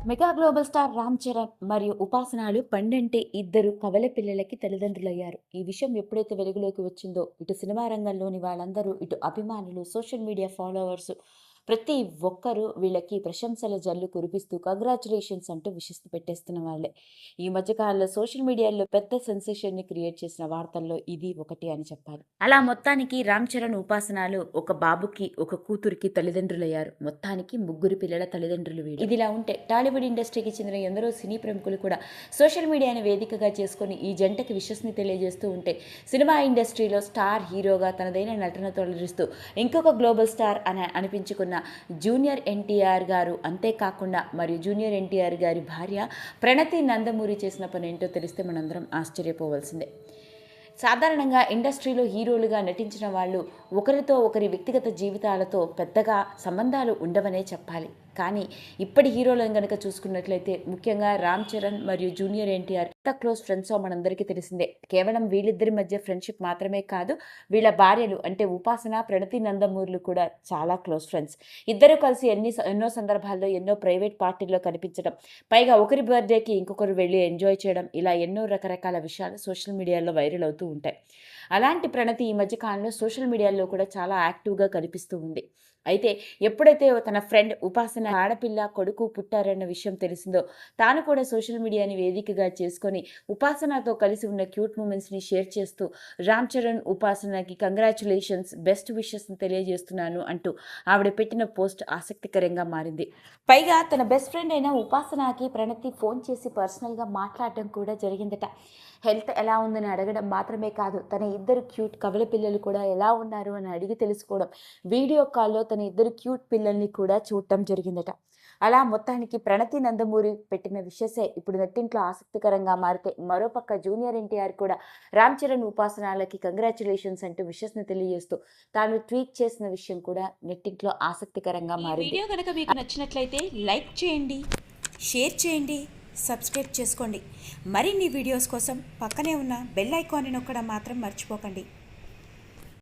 Mega global star Ram Charan మరియు ఉపాసనాలు పండంటే ఇద్దరు కవల పిల్లలకి తల్లిదండ్రులయ్యారు. ఈ విషయం ఎప్పుడైతే వెలుగులోకి వచ్చిందో ఇటు సినిమా రంగంలోని వాళ్ళందరూ, ఇటు అభిమానులు, సోషల్ మీడియా ఫాలోవర్స్ ప్రతి ఒక్కరూ వీళ్ళకి ప్రశంసల జల్లు కురిపిస్తూ కంగ్రాచులేషన్స్ అంటూ విషిస్తూ పెట్టేస్తున్న వాళ్ళే. ఈ మధ్యకాలంలో సోషల్ మీడియాలో పెద్ద సెన్సేషన్ని క్రియేట్ చేసిన వార్తల్లో ఇది ఒకటి అని చెప్పాలి. అలా మొత్తానికి రామ్ చరణ్ ఉపాసనాలు ఒక బాబుకి, ఒక కూతురికి తల్లిదండ్రులయ్యారు. మొత్తానికి ముగ్గురు పిల్లల తల్లిదండ్రులు వీళ్ళు. ఇదిలా ఉంటే టాలీవుడ్ ఇండస్ట్రీకి చెందిన ఎందరో సినీ ప్రముఖులు కూడా సోషల్ మీడియాని వేదికగా చేసుకొని ఈ జంటకి విషస్ని తెలియజేస్తూ ఉంటే, సినిమా ఇండస్ట్రీలో స్టార్ హీరోగా తనదైన నటనతో అలరిస్తూ ఇంకొక గ్లోబల్ స్టార్ అని అనిపించుకున్న జూనియర్ ఎన్టీఆర్ గారు, అంతేకాకుండా మరియు జూనియర్ ఎన్టీఆర్ గారి భార్య ప్రణతి నందమూరి చేసిన పని ఏంటో తెలిస్తే మనందరం ఆశ్చర్యపోవాల్సిందే. సాధారణంగా ఇండస్ట్రీలో హీరోలుగా నటించిన వాళ్ళు ఒకరితో ఒకరి వ్యక్తిగత జీవితాలతో పెద్దగా సంబంధాలు ఉండవనే చెప్పాలి. కానీ ఇప్పటి హీరోలను కనుక చూసుకున్నట్లయితే, ముఖ్యంగా రామ్ చరణ్ మరియు జూనియర్ ఎన్టీఆర్ ఎంత క్లోజ్ ఫ్రెండ్సో మనందరికీ తెలిసిందే. కేవలం వీళ్ళిద్దరి మధ్య ఫ్రెండ్షిప్ మాత్రమే కాదు, వీళ్ళ భార్యలు అంటే ఉపాసన, ప్రణతి నందమూరులు కూడా చాలా క్లోజ్ ఫ్రెండ్స్. ఇద్దరు కలిసి ఎన్నో సందర్భాల్లో ఎన్నో ప్రైవేట్ పార్టీల్లో కనిపించడం, పైగా ఒకరి బర్త్డేకి ఇంకొకరు వెళ్ళి ఎంజాయ్ చేయడం, ఇలా ఎన్నో రకరకాల విషయాలు సోషల్ మీడియాలో వైరల్ అవుతూ ఉంటాయి. అలాంటి ప్రణతి ఈ మధ్య కాలంలో సోషల్ మీడియాలో కూడా చాలా యాక్టివ్గా కనిపిస్తూ ఉంది. అయితే ఎప్పుడైతే తన ఫ్రెండ్ ఉపాసన ఆడపిల్ల కొడుకు పుట్టారన్న విషయం తెలిసిందో, తాను కూడా సోషల్ మీడియాని వేదికగా చేసుకొని ఉపాసనతో కలిసి ఉన్న క్యూట్ మూమెంట్స్ని షేర్ చేస్తూ రామ్ చరణ్ ఉపాసనకి కంగ్రాచులేషన్స్, బెస్ట్ విషెస్ని తెలియజేస్తున్నాను అంటూ ఆవిడ పెట్టిన పోస్ట్ ఆసక్తికరంగా మారింది. పైగా తన బెస్ట్ ఫ్రెండ్ అయిన ఉపాసనకి ప్రణతి ఫోన్ చేసి పర్సనల్గా మాట్లాడటం కూడా జరిగిందట. హెల్త్ ఎలా ఉందని అడగడం మాత్రమే కాదు, తన ఇద్దరు క్యూట్ కవల పిల్లలు కూడా ఎలా ఉన్నారు అని అడిగి తెలుసుకోవడం, వీడియో కాల్లో తన ఇద్దరు క్యూట్ పిల్లల్ని కూడా చూడటం జరిగిందట. అలా మొత్తానికి ప్రణతి నందమూరి పెట్టిన విషయసే ఇప్పుడు నెట్టింట్లో ఆసక్తికరంగా మారితే, మరోపక్క జూనియర్ ఎన్టీఆర్ కూడా రామ్ చరణ్ ఉపాసనాలకి కంగ్రాచులేషన్స్ అంటూ విషస్ని తెలియజేస్తూ తాను ట్వీట్ చేసిన విషయం కూడా నెట్టింట్లో ఆసక్తికరంగా మారింది. వీడియో కనుక మీకు నచ్చినట్లయితే లైక్ చేయండి, షేర్ చేయండి, సబ్స్క్రైబ్ చేసుకోండి. మరిన్ని వీడియోస్ కోసం పక్కనే ఉన్న బెల్ ఐకాన్ని నొక్కడం మాత్రం మర్చిపోకండి.